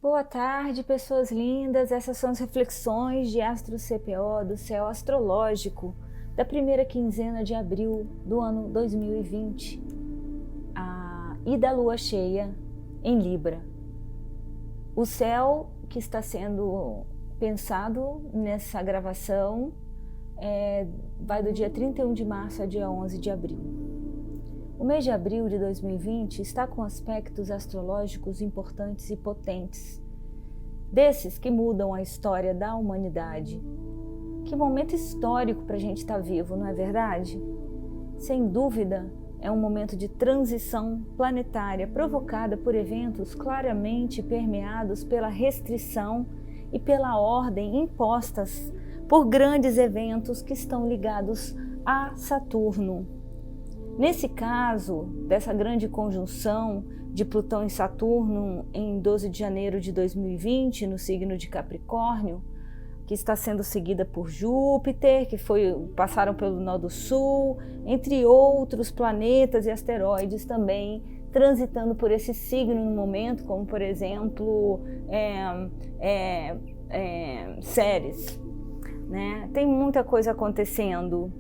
Boa tarde, pessoas lindas. Essas são as reflexões de Astro CPO do céu astrológico da primeira quinzena de abril do ano 2020 e da lua cheia em Libra. O céu que está sendo pensado nessa gravação vai do dia 31 de março a dia 11 de abril. O mês de abril de 2020 está com aspectos astrológicos importantes e potentes, desses que mudam a história da humanidade. Que momento histórico para a gente estar vivo, não é verdade? Sem dúvida, é um momento de transição planetária provocada por eventos claramente permeados pela restrição e pela ordem impostas por grandes eventos que estão ligados a Saturno. Nesse caso, dessa grande conjunção de Plutão e Saturno em 12 de janeiro de 2020, no signo de Capricórnio, que está sendo seguida por Júpiter, que passaram pelo Nó do Sul, entre outros planetas e asteroides também transitando por esse signo no momento, como por exemplo, Ceres, né? Tem muita coisa acontecendo.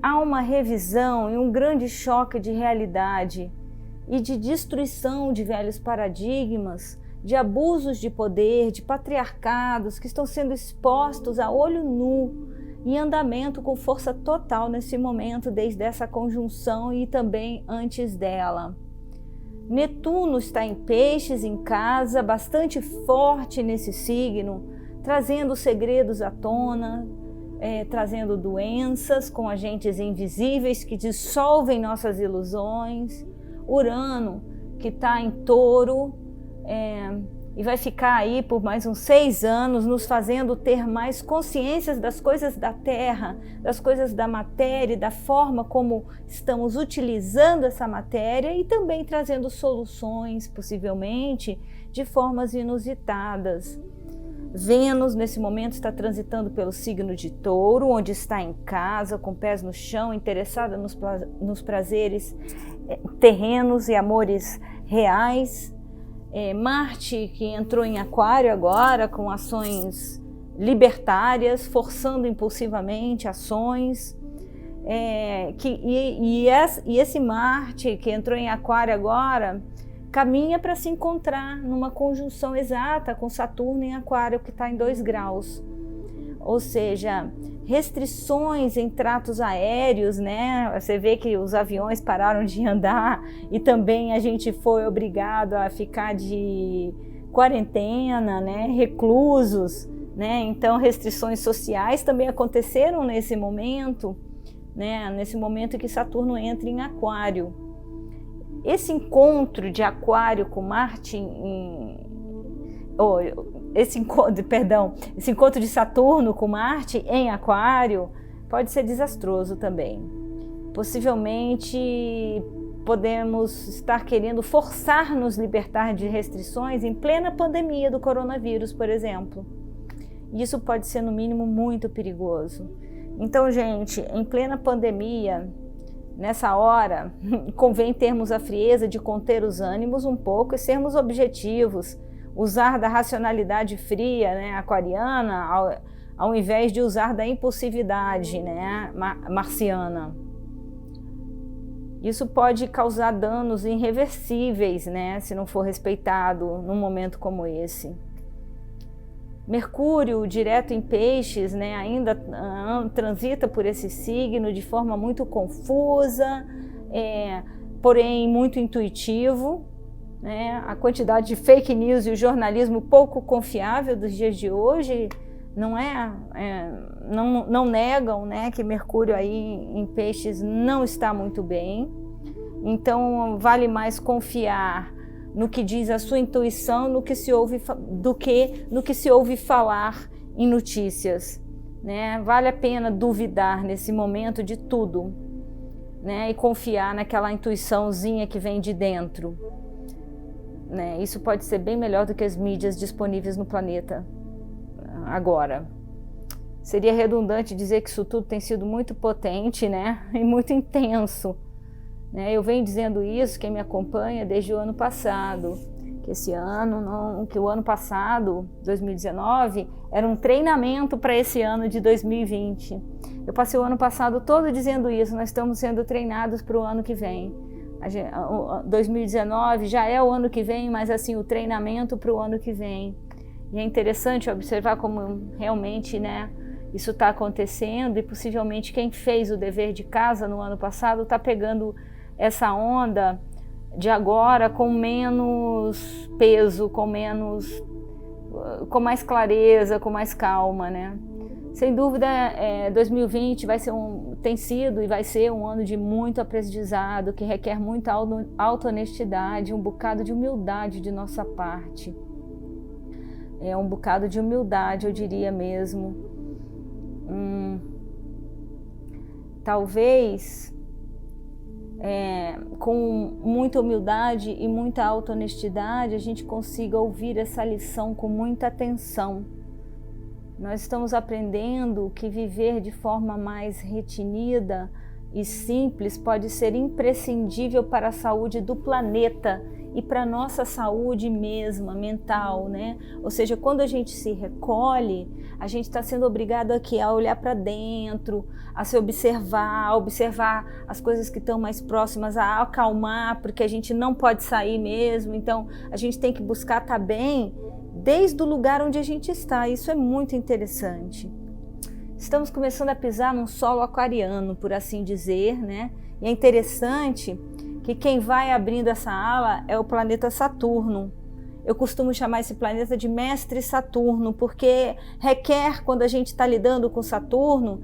Há uma revisão e um grande choque de realidade e de destruição de velhos paradigmas, de abusos de poder, de patriarcados que estão sendo expostos a olho nu, em andamento com força total nesse momento, desde essa conjunção e também antes dela. Netuno está em Peixes, em casa, bastante forte nesse signo, trazendo segredos à tona, trazendo doenças com agentes invisíveis que dissolvem nossas ilusões. Urano, que está em Touro, e vai ficar aí por mais uns 6 anos, nos fazendo ter mais consciências das coisas da Terra, das coisas da matéria, da forma como estamos utilizando essa matéria e também trazendo soluções, possivelmente, de formas inusitadas. Vênus, nesse momento, está transitando pelo signo de Touro, onde está em casa, com pés no chão, interessada nos prazeres terrenos e amores reais. Marte, que entrou em Aquário agora, com ações libertárias, forçando impulsivamente ações. E esse Marte, que entrou em Aquário agora, caminha para se encontrar numa conjunção exata com Saturno em Aquário, que está em 2 graus. Ou seja, restrições em tratos aéreos, né? Você vê que os aviões pararam de andar e também a gente foi obrigado a ficar de quarentena, né? Reclusos, né? Então, restrições sociais também aconteceram nesse momento, né? Nesse momento que Saturno entra em Aquário. Esse encontro de Aquário com Marte esse encontro de Saturno com Marte em Aquário pode ser desastroso também. Possivelmente podemos estar querendo forçar nos libertar de restrições em plena pandemia do coronavírus, por exemplo. Isso pode ser, no mínimo, muito perigoso. Então, gente, em plena pandemia, nessa hora, convém termos a frieza de conter os ânimos um pouco e sermos objetivos, usar da racionalidade fria, né, aquariana, ao invés de usar da impulsividade, né, marciana. Isso pode causar danos irreversíveis, né, se não for respeitado num momento como esse. Mercúrio, direto em Peixes, né, ainda transita por esse signo de forma muito confusa, porém muito intuitivo, né? A quantidade de fake news e o jornalismo pouco confiável dos dias de hoje não negam, né, que Mercúrio aí em Peixes não está muito bem. Então vale mais confiar no que diz a sua intuição do que no que se ouve falar em notícias, né? Vale a pena duvidar nesse momento de tudo, né? E confiar naquela intuiçãozinha que vem de dentro, né? Isso pode ser bem melhor do que as mídias disponíveis no planeta agora. Seria redundante dizer que isso tudo tem sido muito potente, né? E muito intenso. Eu venho dizendo isso, quem me acompanha, desde o ano passado, que esse ano, que o ano passado, 2019, era um treinamento para esse ano de 2020. Eu passei o ano passado todo dizendo isso, nós estamos sendo treinados para o ano que vem. 2019 já é o ano que vem, mas assim, o treinamento para o ano que vem. E é interessante observar como realmente, né, isso está acontecendo, e possivelmente quem fez o dever de casa no ano passado está pegando essa onda de agora com menos peso, com mais clareza, com mais calma, né? Sem dúvida, 2020 tem sido e vai ser um ano de muito aprendizado, que requer muita auto-honestidade, um bocado de humildade de nossa parte. Um bocado de humildade, eu diria mesmo. Talvez com muita humildade e muita auto-honestidade a gente consiga ouvir essa lição com muita atenção. Nós estamos aprendendo que viver de forma mais retinida e simples pode ser imprescindível para a saúde do planeta e para a nossa saúde mesma, mental, né? Ou seja, quando a gente se recolhe, a gente está sendo obrigado aqui a olhar para dentro, a se observar as coisas que estão mais próximas, a acalmar, porque a gente não pode sair mesmo, então a gente tem que buscar estar bem desde o lugar onde a gente está. Isso é muito interessante. Estamos começando a pisar num solo aquariano, por assim dizer, né? E é interessante que quem vai abrindo essa ala é o planeta Saturno. Eu costumo chamar esse planeta de Mestre Saturno, porque requer, quando a gente está lidando com Saturno,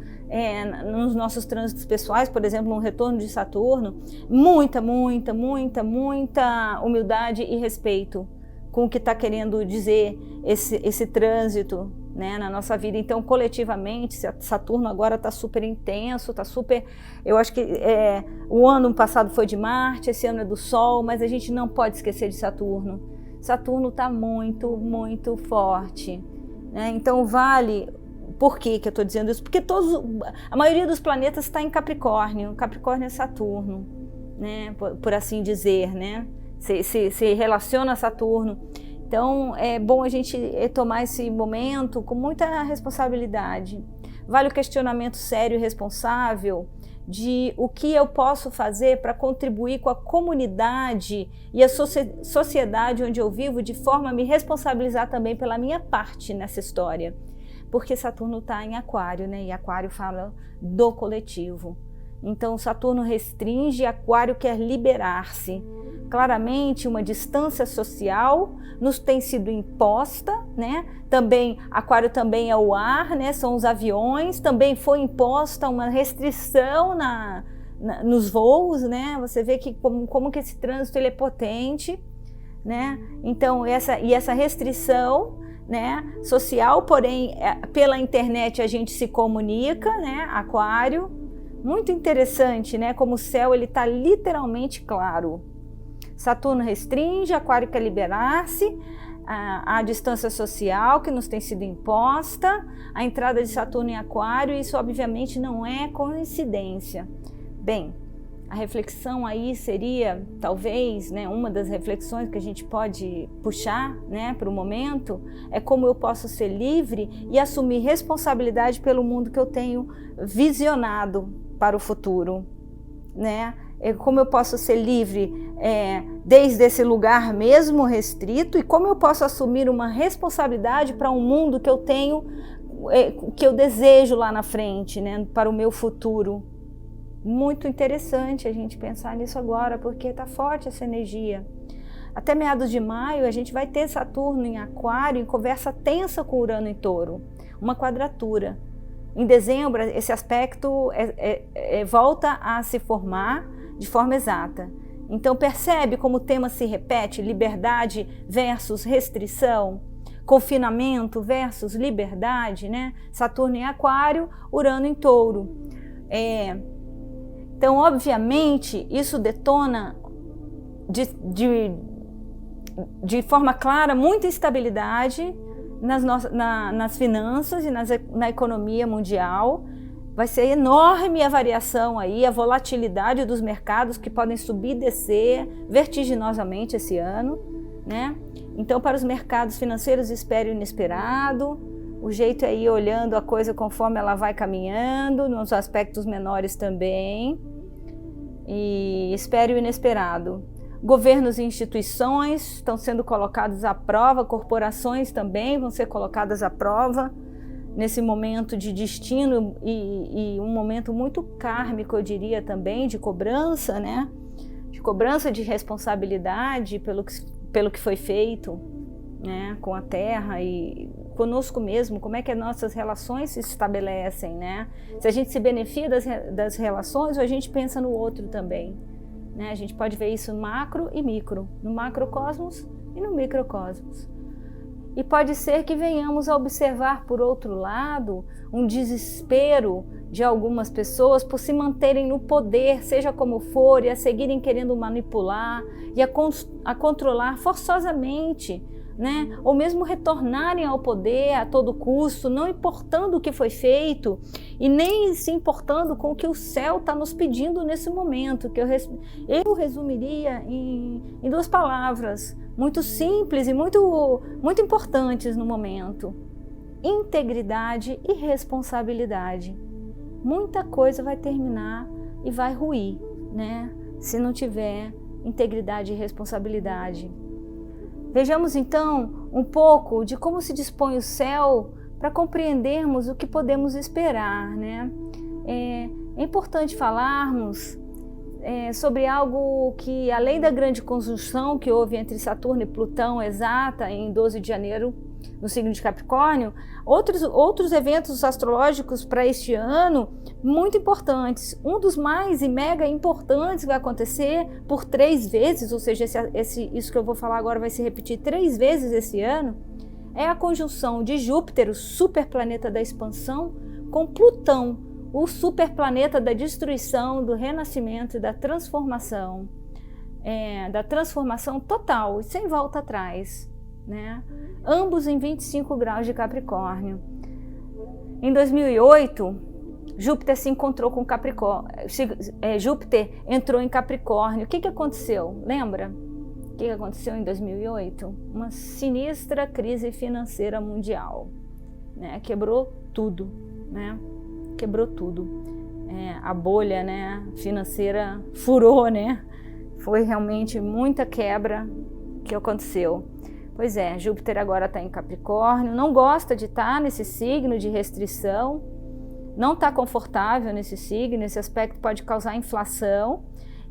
nos nossos trânsitos pessoais, por exemplo, um retorno de Saturno, muita humildade e respeito com o que está querendo dizer esse trânsito, né, na nossa vida. Então, coletivamente, Saturno agora está super intenso, está super... Eu acho que o ano passado foi de Marte, esse ano é do Sol, mas a gente não pode esquecer de Saturno. Saturno está muito forte, né? Então, vale... Por que eu estou dizendo isso? Porque a maioria dos planetas está em Capricórnio. Capricórnio é Saturno, né, por assim dizer, né? Se relaciona a Saturno. Então, é bom a gente tomar esse momento com muita responsabilidade. Vale o questionamento sério e responsável de o que eu posso fazer para contribuir com a comunidade e a sociedade onde eu vivo, de forma a me responsabilizar também pela minha parte nessa história. Porque Saturno está em Aquário, né? E Aquário fala do coletivo. Então, Saturno restringe, Aquário quer liberar-se. Claramente, uma distância social nos tem sido imposta, né? Também, Aquário também é o ar, né? São os aviões. Também foi imposta uma restrição nos voos, né? Você vê que como que esse trânsito ele é potente, né? Então, essa restrição, né, social, porém, pela internet a gente se comunica, né? Aquário. Muito interessante, né? Como o céu ele está literalmente claro. Saturno restringe, Aquário quer liberar-se, a distância social que nos tem sido imposta, a entrada de Saturno em Aquário, isso obviamente não é coincidência. Bem, a reflexão aí seria, talvez, né, uma das reflexões que a gente pode puxar, né, para o momento, é como eu posso ser livre e assumir responsabilidade pelo mundo que eu tenho visionado para o futuro, né? Como eu posso ser livre desde esse lugar mesmo restrito, e como eu posso assumir uma responsabilidade para um mundo que eu tenho, que eu desejo lá na frente, né, para o meu futuro. Muito interessante a gente pensar nisso agora, porque está forte essa energia. Até meados de maio a gente vai ter Saturno em Aquário em conversa tensa com Urano em Touro, uma quadratura. Em dezembro esse aspecto volta a se formar de forma exata. Então percebe como o tema se repete: liberdade versus restrição, confinamento versus liberdade, né? Saturno em Aquário, Urano em Touro. Então, obviamente, isso detona de forma clara muita instabilidade nas finanças e na economia mundial. Vai ser enorme a variação aí, a volatilidade dos mercados que podem subir e descer vertiginosamente esse ano, né? Então, para os mercados financeiros, espere o inesperado. O jeito é ir olhando a coisa conforme ela vai caminhando, nos aspectos menores também. E espere o inesperado. Governos e instituições estão sendo colocados à prova, corporações também vão ser colocadas à prova nesse momento de destino e um momento muito kármico, eu diria também, de cobrança, né? De cobrança de responsabilidade pelo que foi feito, né? Com a terra e conosco mesmo, como é que as nossas relações se estabelecem, né? Se a gente se beneficia das relações ou a gente pensa no outro também, né? A gente pode ver isso macro e micro, no macrocosmos e no microcosmos. E pode ser que venhamos a observar, por outro lado, um desespero de algumas pessoas por se manterem no poder, seja como for, e a seguirem querendo manipular e a controlar forçosamente, né? Ou mesmo retornarem ao poder a todo custo, não importando o que foi feito e nem se importando com o que o céu está nos pedindo nesse momento, que eu resumiria em duas palavras, muito simples e muito importantes no momento: integridade e responsabilidade. Muita coisa vai terminar e vai ruir, né? Se não tiver integridade e responsabilidade. Vejamos então um pouco de como se dispõe o céu para compreendermos o que podemos esperar, né? É importante falarmos sobre algo que, além da grande conjunção que houve entre Saturno e Plutão exata em 12 de janeiro, no signo de Capricórnio, outros eventos astrológicos para este ano muito importantes. Um dos mais e mega importantes vai acontecer por 3 vezes, ou seja, isso que eu vou falar agora vai se repetir 3 vezes esse ano, é a conjunção de Júpiter, o superplaneta da expansão, com Plutão, o superplaneta da destruição, do renascimento e da transformação total e sem volta atrás, né? Ambos em 25 graus de Capricórnio. Em 2008, Júpiter se encontrou com Capricórnio. Júpiter entrou em Capricórnio. O que aconteceu? Lembra? O que aconteceu em 2008? Uma sinistra crise financeira mundial, né? Quebrou tudo, né? Quebrou tudo. A bolha, né, financeira furou, né? Foi realmente muita quebra que aconteceu. Pois é, Júpiter agora está em Capricórnio, não gosta de estar nesse signo de restrição, não está confortável nesse signo, esse aspecto pode causar inflação,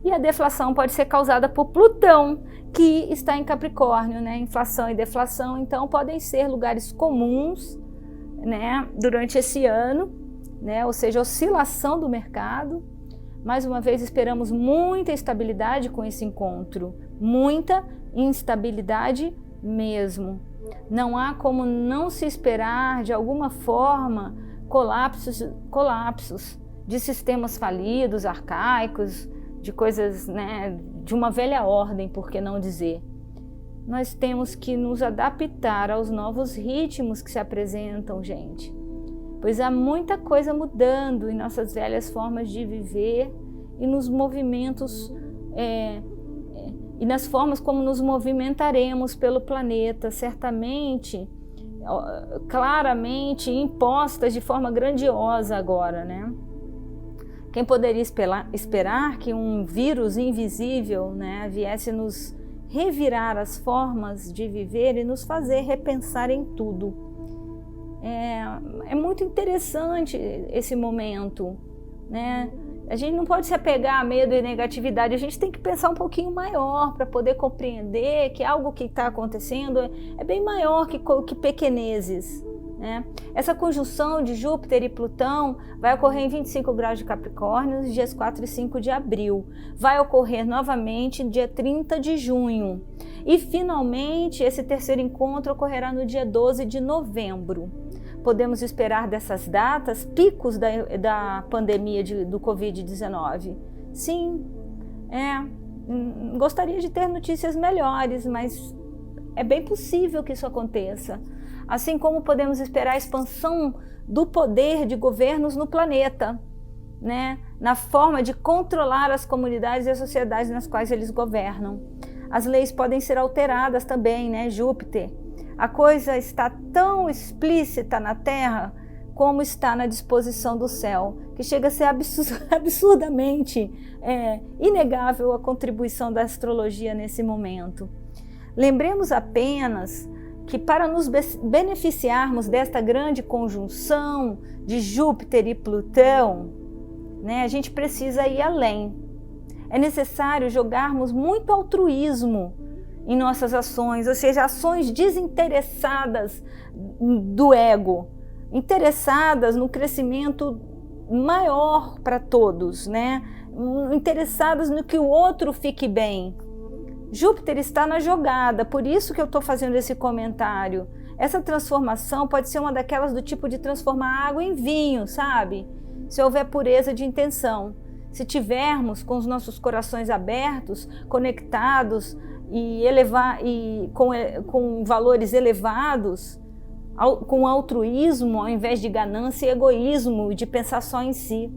e a deflação pode ser causada por Plutão, que está em Capricórnio, né? Inflação e deflação, então, podem ser lugares comuns, né, durante esse ano, né? Ou seja, oscilação do mercado. Mais uma vez, esperamos muita estabilidade com esse encontro, muita instabilidade mesmo. Não há como não se esperar, de alguma forma, colapsos de sistemas falidos, arcaicos, de coisas, né, de uma velha ordem, por que não dizer. Nós temos que nos adaptar aos novos ritmos que se apresentam, gente. Pois há muita coisa mudando em nossas velhas formas de viver e nos movimentos e nas formas como nos movimentaremos pelo planeta, certamente, claramente impostas de forma grandiosa agora, né? Quem poderia esperar que um vírus invisível, né, viesse nos revirar as formas de viver e nos fazer repensar em tudo? É muito interessante esse momento, né? A gente não pode se apegar a medo e negatividade, a gente tem que pensar um pouquinho maior para poder compreender que algo que está acontecendo é bem maior que pequenezes, né? Essa conjunção de Júpiter e Plutão vai ocorrer em 25 graus de Capricórnio, nos dias 4 e 5 de abril. Vai ocorrer novamente no dia 30 de junho. E, finalmente, esse terceiro encontro ocorrerá no dia 12 de novembro. Podemos esperar dessas datas picos da pandemia do Covid-19? Sim, gostaria de ter notícias melhores, mas é bem possível que isso aconteça. Assim como podemos esperar a expansão do poder de governos no planeta, né? Na forma de controlar as comunidades e as sociedades nas quais eles governam. as leis podem ser alteradas também, né? Júpiter. A coisa está tão explícita na Terra como está na disposição do céu, que chega a ser absurdamente inegável a contribuição da astrologia nesse momento. Lembremos apenas que para nos beneficiarmos desta grande conjunção de Júpiter e Plutão, né, a gente precisa ir além. É necessário jogarmos muito altruísmo em nossas ações, ou seja, ações desinteressadas do ego, interessadas no crescimento maior para todos, né? Interessadas no que o outro fique bem. Júpiter está na jogada, por isso que eu estou fazendo esse comentário. Essa transformação pode ser uma daquelas do tipo de transformar água em vinho, sabe? Se houver pureza de intenção. Se tivermos com os nossos corações abertos, conectados e com valores elevados, com altruísmo ao invés de ganância e egoísmo e de pensar só em si.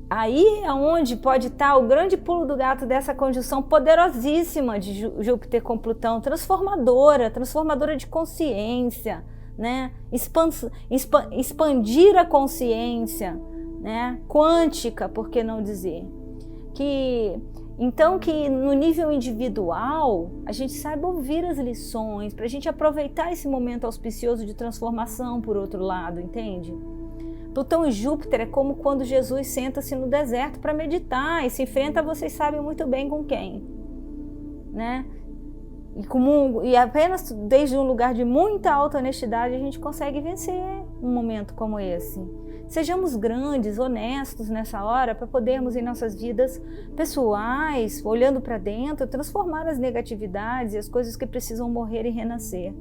Aí é onde pode estar o grande pulo do gato dessa conjunção poderosíssima de Júpiter com Plutão, transformadora de consciência, né? Expandir a consciência, né? Quântica, por que não dizer? Então que no nível individual a gente saiba ouvir as lições, para a gente aproveitar esse momento auspicioso de transformação por outro lado, entende? Plutão e Júpiter é como quando Jesus senta-se no deserto para meditar e se enfrenta, vocês sabem muito bem com quem, né? E apenas desde um lugar de muita alta honestidade a gente consegue vencer um momento como esse. Sejamos grandes, honestos nessa hora para podermos em nossas vidas pessoais, olhando para dentro, transformar as negatividades e as coisas que precisam morrer e renascer.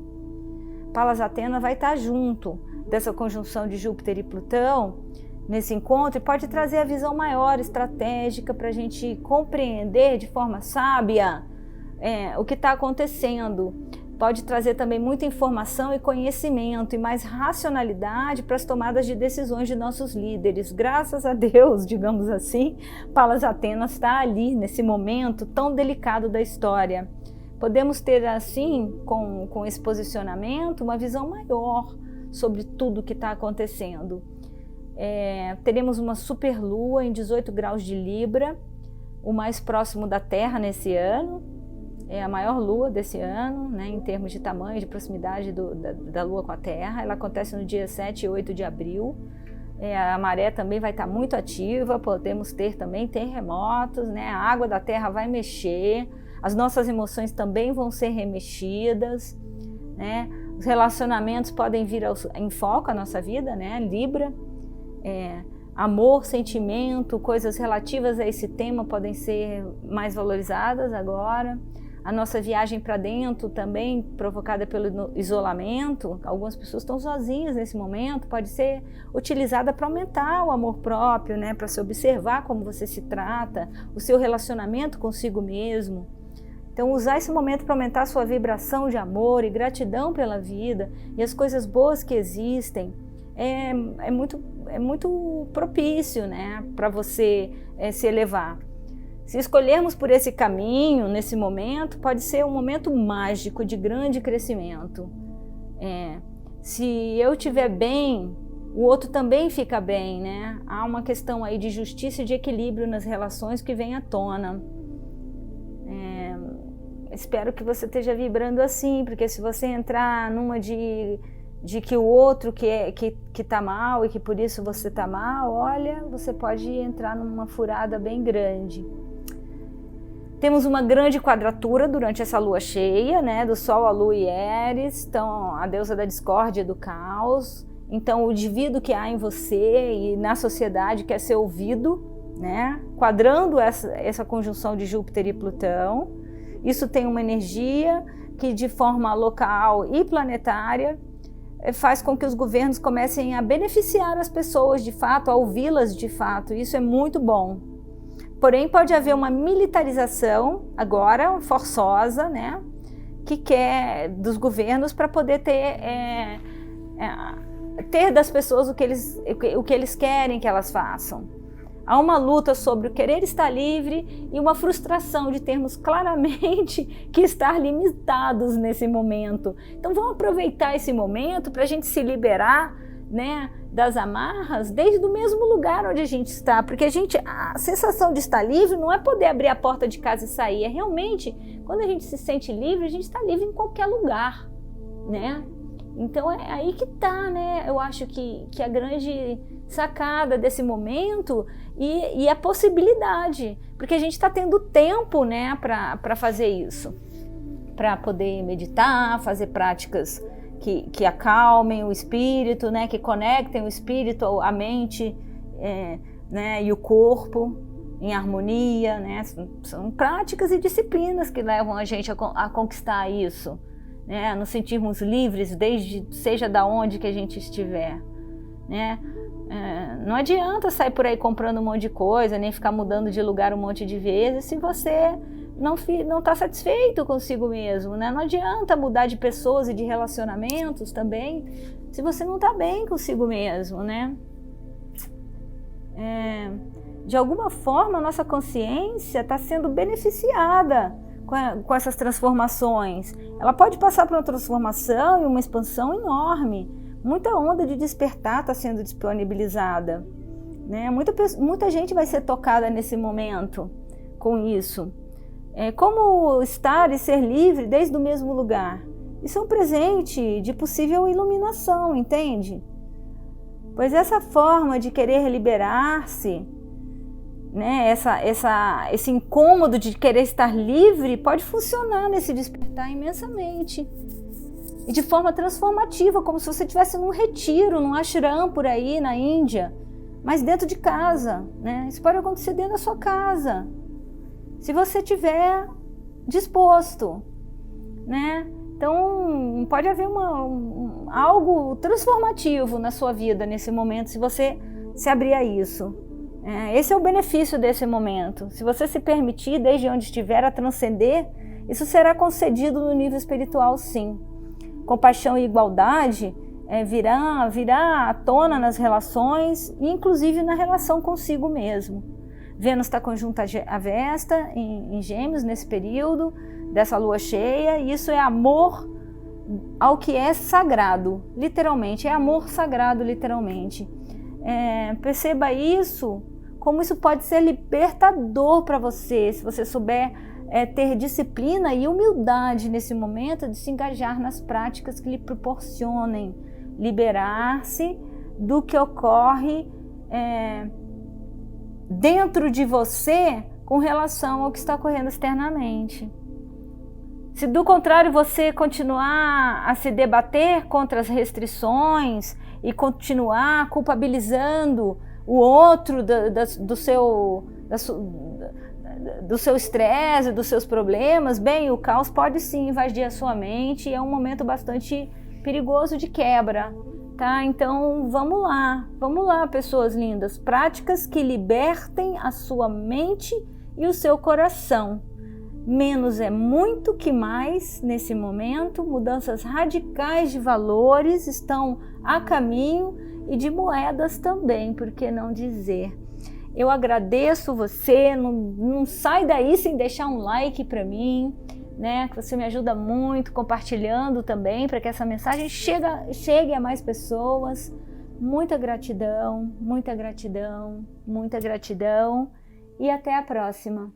Palas Athena vai estar junto dessa conjunção de Júpiter e Plutão nesse encontro e pode trazer a visão maior, estratégica, para a gente compreender de forma sábia o que está acontecendo. Pode trazer também muita informação e conhecimento e mais racionalidade para as tomadas de decisões de nossos líderes. Graças a Deus, digamos assim, Palas Athena está ali nesse momento tão delicado da história. Podemos ter assim, com esse posicionamento, uma visão maior sobre tudo o que está acontecendo. Teremos uma superlua em 18 graus de Libra, o mais próximo da Terra nesse ano. É a maior lua desse ano, né, em termos de tamanho, de proximidade da lua com a Terra. Ela acontece no dia 7 e 8 de abril. A maré também vai estar muito ativa, podemos ter também terremotos, né? A água da Terra vai mexer, as nossas emoções também vão ser remexidas, né? Os relacionamentos podem vir em foco a nossa vida, né? Libra, amor, sentimento, coisas relativas a esse tema podem ser mais valorizadas agora. A nossa viagem para dentro também, provocada pelo isolamento, algumas pessoas estão sozinhas nesse momento, pode ser utilizada para aumentar o amor próprio, né? Para se observar como você se trata, o seu relacionamento consigo mesmo. Então, usar esse momento para aumentar a sua vibração de amor e gratidão pela vida e as coisas boas que existem é muito propício, né? Para você se elevar. Se escolhermos por esse caminho, nesse momento, pode ser um momento mágico de grande crescimento. Se eu estiver bem, o outro também fica bem, né? Há uma questão aí de justiça e de equilíbrio nas relações que vem à tona. Espero que você esteja vibrando assim, porque se você entrar numa de que o outro que tá mal e que por isso você tá mal, olha, você pode entrar numa furada bem grande. Temos uma grande quadratura durante essa lua cheia, né, do Sol, a Lua e Éris, então a deusa da discórdia e do caos. Então o indivíduo que há em você e na sociedade quer ser ouvido, né, quadrando essa conjunção de Júpiter e Plutão. Isso tem uma energia que de forma local e planetária faz com que os governos comecem a beneficiar as pessoas de fato, a ouvi-las de fato. Isso é muito bom. Porém, pode haver uma militarização agora, forçosa, né, que quer dos governos para poder ter das pessoas o que eles querem que elas façam. Há uma luta sobre o querer estar livre e uma frustração de termos claramente que estar limitados nesse momento. Então vamos aproveitar esse momento para a gente se liberar, né, das amarras desde o mesmo lugar onde a gente está, porque a sensação de estar livre não é poder abrir a porta de casa e sair, é realmente quando a gente se sente livre, a gente está livre em qualquer lugar, né? Então é aí que está, né? Eu acho que a grande sacada desse momento e a possibilidade, porque a gente está tendo tempo, né, para fazer isso, para poder meditar, fazer práticas que acalmem o espírito, né, que conectem o espírito, a mente, né, e o corpo em harmonia, né? São práticas e disciplinas que levam a gente a conquistar isso, né? Nos sentirmos livres, seja da onde que a gente estiver, né? Não adianta sair por aí comprando um monte de coisa, nem ficar mudando de lugar um monte de vezes se você não está satisfeito consigo mesmo, né? Não adianta mudar de pessoas e de relacionamentos também se você não está bem consigo mesmo, né? De alguma forma a nossa consciência está sendo beneficiada com essas transformações. Ela pode passar por uma transformação e uma expansão enorme. Muita onda de despertar está sendo disponibilizada, né? Muita gente vai ser tocada nesse momento com isso. Como estar e ser livre desde o mesmo lugar. Isso é um presente de possível iluminação, entende? Pois essa forma de querer liberar-se, né, esse incômodo de querer estar livre pode funcionar nesse despertar imensamente. E de forma transformativa, como se você estivesse num retiro, num ashram por aí na Índia, mas dentro de casa, né? Isso pode acontecer dentro da sua casa, se você estiver disposto, né? Então pode haver algo transformativo na sua vida nesse momento, se você se abrir a isso. Esse é o benefício desse momento. Se você se permitir, desde onde estiver, a transcender, isso será concedido no nível espiritual, sim. Compaixão e igualdade virá à tona nas relações, e inclusive na relação consigo mesmo. Vênus está conjunta a Vesta em Gêmeos nesse período dessa lua cheia, e isso é amor ao que é sagrado, literalmente, é amor sagrado, literalmente. Perceba isso, como isso pode ser libertador para você, se você souber ter disciplina e humildade nesse momento de se engajar nas práticas que lhe proporcionem liberar-se do que ocorre dentro de você com relação ao que está ocorrendo externamente. Se do contrário você continuar a se debater contra as restrições e continuar culpabilizando o outro do seu estresse, dos seus problemas, bem, o caos pode sim invadir a sua mente e é um momento bastante perigoso de quebra, tá? Então vamos lá, pessoas lindas, práticas que libertem a sua mente e o seu coração. Menos é muito que mais nesse momento, mudanças radicais de valores estão a caminho e de moedas também, por que não dizer? Eu agradeço você, não sai daí sem deixar um like para mim, né? Que você me ajuda muito, compartilhando também, para que essa mensagem chegue a mais pessoas. Muita gratidão, muita gratidão, muita gratidão e até a próxima.